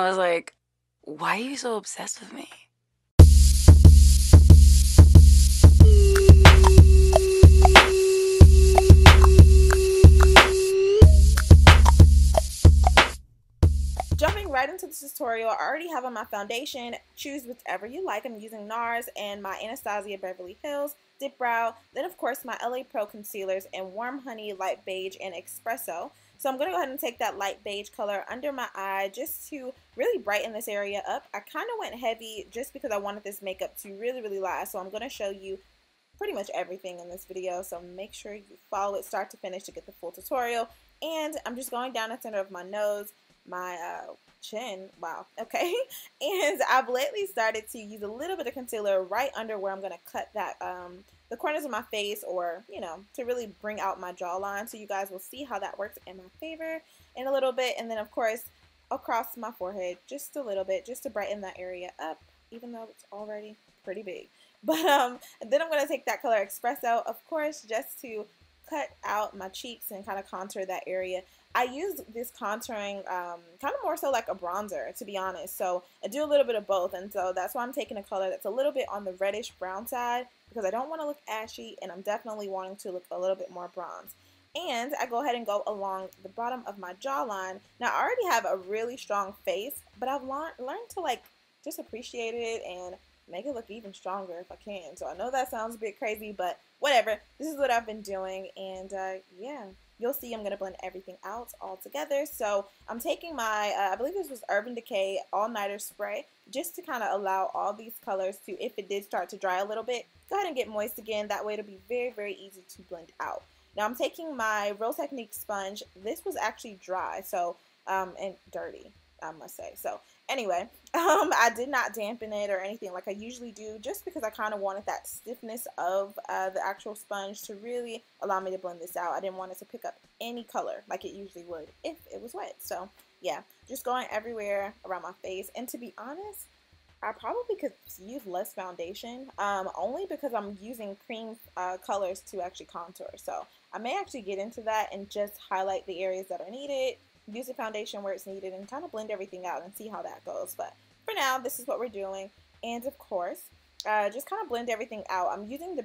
I was like, why are you so obsessed with me? Jumping right into the tutorial, I already have on my foundation. Choose whichever you like. I'm using Nars and my Anastasia Beverly Hills Dip Brow. Then, of course, my LA Pro concealers in Warm Honey, Light Beige, and Expresso. So I'm going to go ahead and take that light beige color under my eye just to really brighten this area up. I kind of went heavy just because I wanted this makeup to really last. So I'm going to show you pretty much everything in this video. So make sure you follow it start to finish to get the full tutorial. And I'm just going down the center of my nose, my chin, wow, okay, and I've lately started to use a little bit of concealer right under where I'm going to cut that, the corners of my face, or, you know, to really bring out my jawline, so you guys will see how that works in my favor in a little bit, and then, of course, across my forehead, just a little bit, just to brighten that area up, even though it's already pretty big, but, then I'm going to take that color Expresso, of course, just to cut out my cheeks and kind of contour that area. I use this contouring kind of more so like a bronzer, to be honest. So I do a little bit of both, and so that's why I'm taking a color that's a little bit on the reddish brown side, because I don't want to look ashy, and I'm definitely wanting to look a little bit more bronze. And I go ahead and go along the bottom of my jawline. Now I already have a really strong face, but I've learned to like just appreciate it and make it look even stronger if I can. So I know that sounds a bit crazy, but whatever. This is what I've been doing, and yeah. You'll see I'm going to blend everything out all together. So I'm taking my, I believe this was Urban Decay All-Nighter Spray, just to kind of allow all these colors to, if it did start to dry a little bit, go ahead and get moist again. That way it'll be very easy to blend out. Now I'm taking my Real Technique sponge. This was actually dry, so, and dirty, I must say. So anyway, I did not dampen it or anything like I usually do, just because I kind of wanted that stiffness of the actual sponge to really allow me to blend this out. I didn't want it to pick up any color like it usually would if it was wet. So yeah, just going everywhere around my face. And to be honest, I probably could use less foundation, only because I'm using cream colors to actually contour. So I may actually get into that and just highlight the areas that are needed, use the foundation where it's needed, and kind of blend everything out and see how that goes. But for now, this is what we're doing. And of course, just kind of blend everything out. I'm using the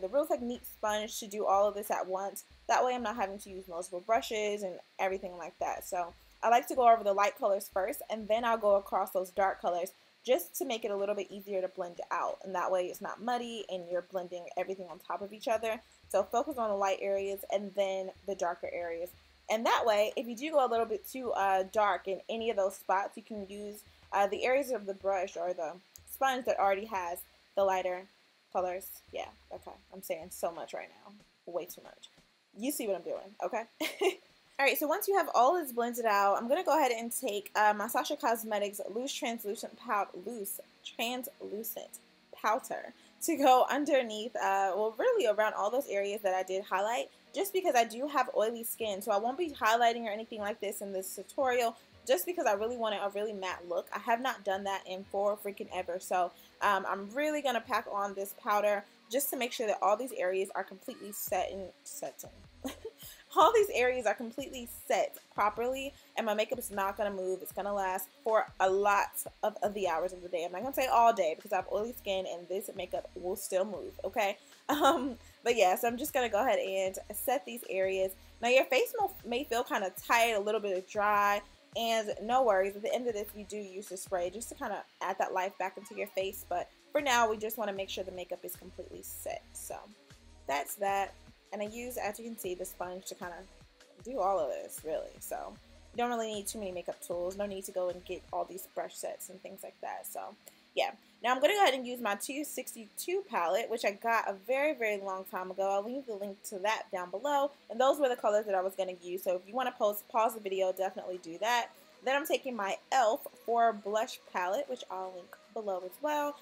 the Real Technique sponge to do all of this at once. That way I'm not having to use multiple brushes and everything like that. So I like to go over the light colors first, and then I'll go across those dark colors just to make it a little bit easier to blend out. And that way it's not muddy and you're blending everything on top of each other. So focus on the light areas and then the darker areas. And that way, if you do go a little bit too dark in any of those spots, you can use the areas of the brush or the sponge that already has the lighter colors. Yeah, okay. I'm saying so much right now. Way too much. You see what I'm doing, okay? Alright, so once you have all this blended out, I'm going to go ahead and take my Sacha Cosmetics Loose Translucent Powder to go underneath, well, really around all those areas that I did highlight, just because I do have oily skin. So I won't be highlighting or anything like this in this tutorial, just because I really wanted a really matte look. I have not done that in forever. So I'm really going to pack on this powder just to make sure that all these areas are completely all these areas are completely set properly, and my makeup is not going to move. It's going to last for a lot of the hours of the day. I'm not going to say all day because I have oily skin and this makeup will still move, okay? But yeah, so I'm just going to go ahead and set these areas. Now your face may feel kind of tight, a little bit dry, and no worries. At the end of this, we do use the spray just to kind of add that life back into your face. But for now, we just want to make sure the makeup is completely set. So that's that. And I use, as you can see, the sponge to kind of do all of this, really. So you don't really need too many makeup tools. No need to go and get all these brush sets and things like that. So yeah. Now I'm going to go ahead and use my 262 palette, which I got a very long time ago. I'll leave the link to that down below. And those were the colors that I was going to use. So if you want to pause the video, definitely do that. Then I'm taking my e.l.f. For Blush palette, which I'll link below as well.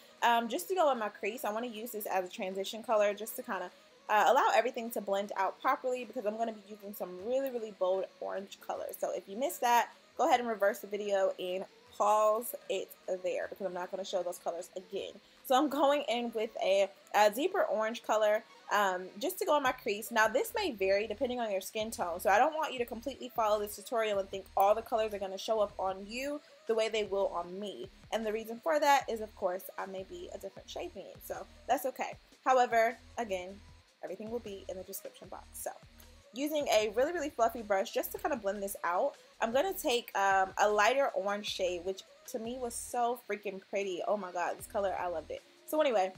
Just to go in my crease, I want to use this as a transition color just to kind of allow everything to blend out properly, because I'm going to be using some really bold orange colors. So if you missed that, go ahead and reverse the video and pause it there because I'm not going to show those colors again. So I'm going in with a deeper orange color just to go on my crease. Now this may vary depending on your skin tone, so I don't want you to completely follow this tutorial and think all the colors are going to show up on you the way they will on me. And the reason for that is, of course, I may be a different shade than you, so that's okay. However, again, everything will be in the description box. So using a really, really fluffy brush just to kind of blend this out, I'm going to take a lighter orange shade, which to me was so freaking pretty. Oh my god, this color, I loved it. So anyway,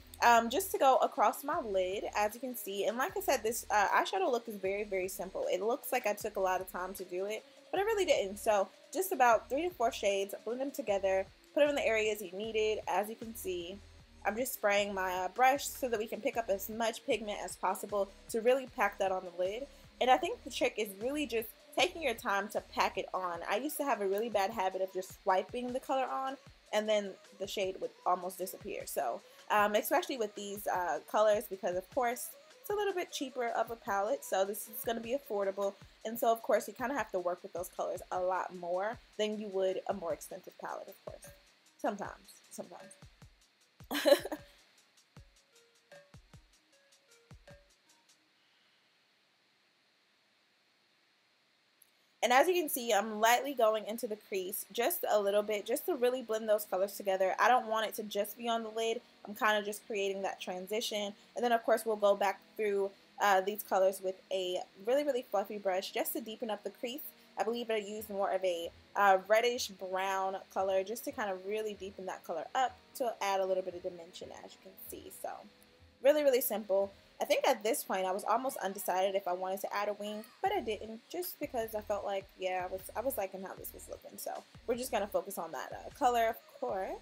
just to go across my lid, as you can see, and like I said, this eyeshadow look is very, very simple. It looks like I took a lot of time to do it, but I really didn't. So just about 3 to 4 shades, blend them together, put them in the areas you needed. As you can see, I'm just spraying my brush so that we can pick up as much pigment as possible to really pack that on the lid. And I think the trick is really just taking your time to pack it on. I used to have a really bad habit of just swiping the color on and then the shade would almost disappear. So especially with these colors, because of course it's a little bit cheaper of a palette, so this is going to be affordable, and so of course you kind of have to work with those colors a lot more than you would a more expensive palette, of course. Sometimes. And as you can see, I'm lightly going into the crease just a little bit, just to really blend those colors together. I don't want it to just be on the lid. I'm kind of just creating that transition. And then, of course, we'll go back through these colors with a really, really fluffy brush just to deepen up the crease. I believe I used more of a reddish brown color just to kind of really deepen that color up to add a little bit of dimension, as you can see. So really, really simple. I think at this point I was almost undecided if I wanted to add a wing, but I didn't, just because I felt like, yeah, I was liking how this was looking. So we're just going to focus on that color, of course,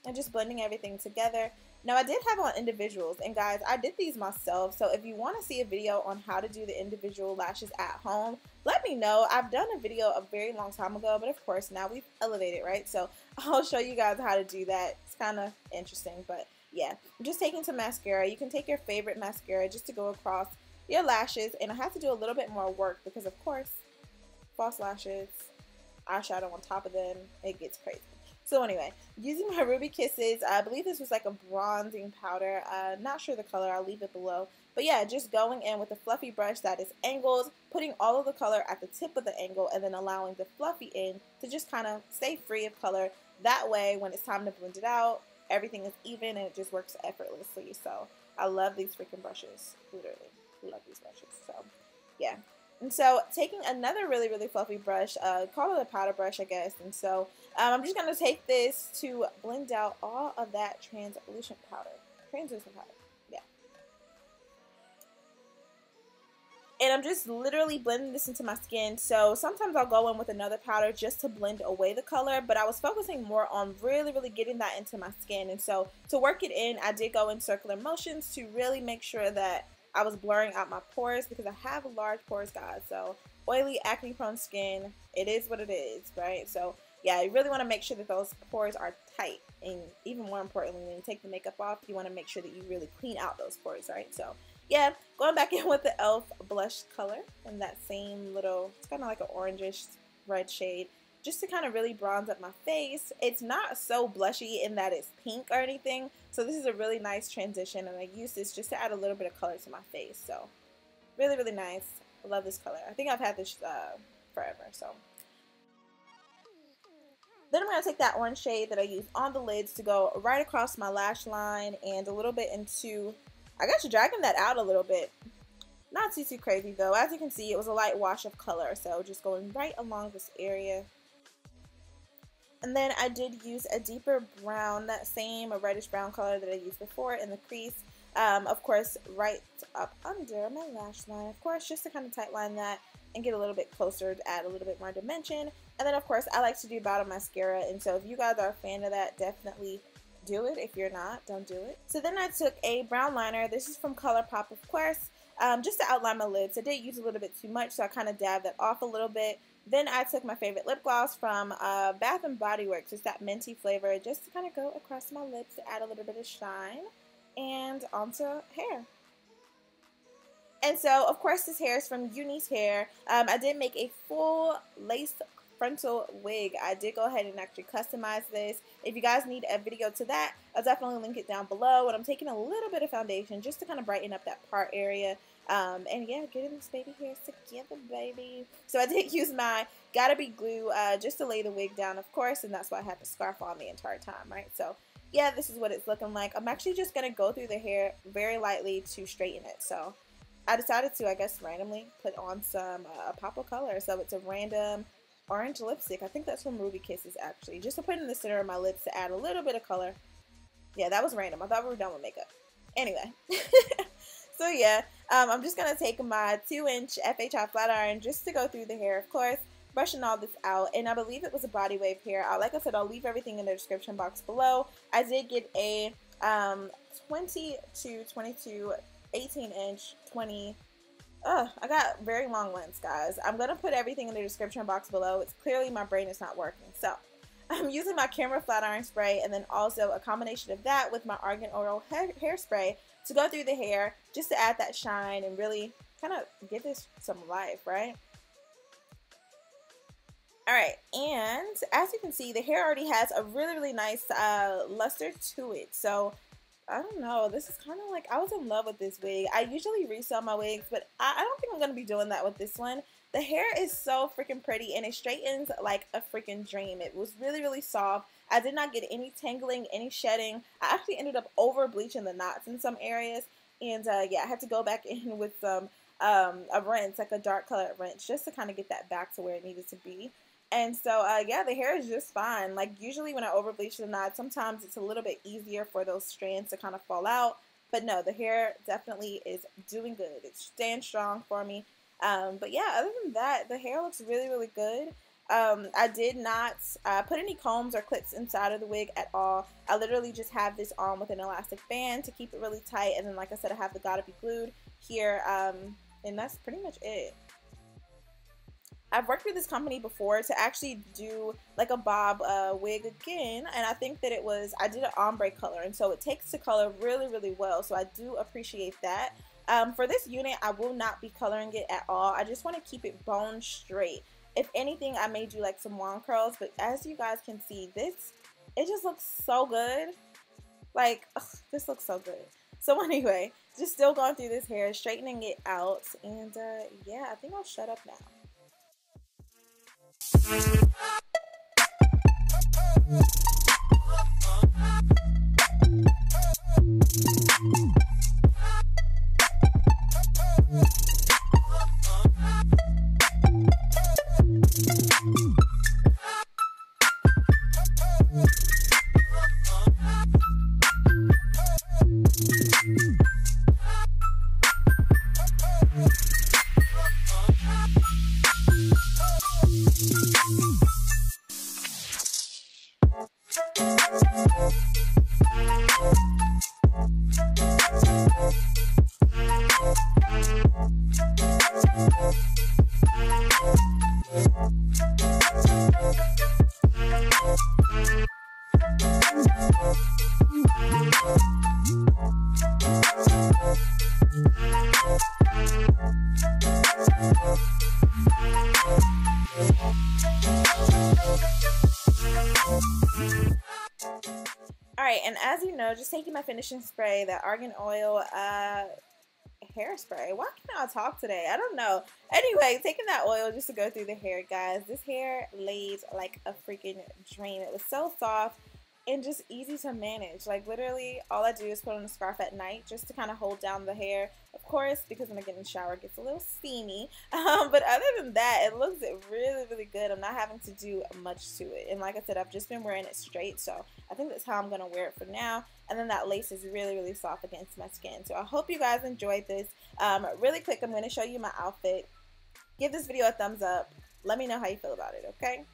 and just blending everything together. Now I did have on individuals, and guys, I did these myself, so if you want to see a video on how to do the individual lashes at home, let me know. I've done a video a very long time ago, but of course now we've elevated, right? So I'll show you guys how to do that. It's kind of interesting, but yeah, I'm just taking some mascara. You can take your favorite mascara just to go across your lashes, and I have to do a little bit more work because, of course, false lashes, eyeshadow on top of them, it gets crazy. So anyway, using my Ruby Kisses, I believe this was like a bronzing powder. Not sure the color, I'll leave it below. But yeah, just going in with a fluffy brush that is angled, putting all of the color at the tip of the angle, and then allowing the fluffy end to just kind of stay free of color. That way, when it's time to blend it out, everything is even and it just works effortlessly. So I love these freaking brushes. Literally love these brushes. So yeah. And so taking another really, really fluffy brush, call it a powder brush, I guess. And so I'm just going to take this to blend out all of that translucent powder. Yeah. And I'm just literally blending this into my skin. So sometimes I'll go in with another powder just to blend away the color, but I was focusing more on really, really getting that into my skin. And so to work it in, I did go in circular motions to really make sure that I was blurring out my pores, because I have large pores, guys. So oily, acne prone skin, it is what it is, right? So yeah, you really want to make sure that those pores are tight. And even more importantly, when you take the makeup off, you want to make sure that you really clean out those pores, right? So yeah, going back in with the e.l.f. blush color in that same little, it's kind of like an orangish red shade, just to kind of really bronze up my face. It's not so blushy in that it's pink or anything, so this is a really nice transition, and I use this just to add a little bit of color to my face. So really, really nice. I love this color. I think I've had this forever. So then I'm going to take that orange shade that I used on the lids to go right across my lash line and a little bit into, I got you dragging that out a little bit. Not too crazy though. As you can see, it was a light wash of color, so just going right along this area. And then I did use a deeper brown, that same reddish brown color that I used before in the crease. Of course, right up under my lash line, of course, just to kind of tight line that and get a little bit closer to add a little bit more dimension. And then, of course, I like to do bottom mascara, and so if you guys are a fan of that, definitely do it. If you're not, don't do it. So then I took a brown liner. This is from ColourPop, of course, just to outline my lids. I did use a little bit too much, so I kind of dabbed that off a little bit. Then I took my favorite lip gloss from Bath & Body Works. It's that minty flavor, just to kind of go across my lips to add a little bit of shine and onto hair. And so, of course, this hair is from Unice hair. I did make a full lace frontal wig. I did go ahead and actually customize this. If you guys need a video to that, I'll definitely link it down below. And I'm taking a little bit of foundation just to kind of brighten up that part area. And yeah, getting this baby hair together, baby. So I did use my Gotta Be glue just to lay the wig down, of course, and that's why I had the scarf on the entire time, right? So yeah, this is what it's looking like. I'm actually just gonna go through the hair very lightly to straighten it. So I decided to, I guess, randomly put on some pop of color. So it's a random orange lipstick. I think that's from Ruby Kisses, actually, just to put in the center of my lips to add a little bit of color. Yeah, that was random. I thought we were done with makeup. Anyway. So yeah, I'm just going to take my 2-inch FHI flat iron just to go through the hair, of course, brushing all this out. And I believe it was a body wave hair. Like I said, I'll leave everything in the description box below. I did get a 20 to 22, 18-inch, 20. I got very long lens, guys. I'm going to put everything in the description box below. It's clearly my brain is not working. So I'm using my Kenra flat iron spray and then also a combination of that with my Argon oil hairspray to go through the hair just to add that shine and really kind of give this some life, right? Alright, and as you can see, the hair already has a really nice luster to it. So I don't know, this is kind of like, I was in love with this wig. I usually resell my wigs, but I don't think I'm going to be doing that with this one. The hair is so freaking pretty and it straightens like a freaking dream. It was really soft. I did not get any tangling, any shedding. I actually ended up over bleaching the knots in some areas. And yeah, I had to go back in with some a rinse, like a dark colored rinse, just to kind of get that back to where it needed to be. And so yeah, the hair is just fine. Like usually when I over bleach the knots, sometimes it's a little bit easier for those strands to kind of fall out. But no, the hair definitely is doing good. It's staying strong for me. But yeah, other than that, the hair looks really good. I did not put any combs or clips inside of the wig at all. I literally just have this on with an elastic band to keep it really tight. And then, like I said, I have the Gotta Be glued here. And that's pretty much it. I've worked with this company before to actually do like a bob wig again, and I think that I did an ombre color, and so it takes the color really well, so I do appreciate that. For this unit, I will not be coloring it at all. I just want to keep it bone straight. If anything, I may do like some wand curls, but as you guys can see, it just looks so good. Like, ugh, this looks so good. So anyway, just still going through this hair, straightening it out, and yeah, I think I'll shut up now. Alright, and as you know, just taking my finishing spray, that Argon Oil hairspray. Why can't I talk today? I don't know. Anyway, taking that oil just to go through the hair, guys. This hair laid like a freaking dream. It was so soft and just easy to manage. Like literally all I do is put on a scarf at night just to kind of hold down the hair. Of course, because when I get in the shower it gets a little steamy. But other than that, it looks really good. I'm not having to do much to it. And like I said, I've just been wearing it straight, so I think that's how I'm going to wear it for now. And then that lace is really soft against my skin. So I hope you guys enjoyed this. Really quick, I'm going to show you my outfit. Give this video a thumbs up. Let me know how you feel about it, okay?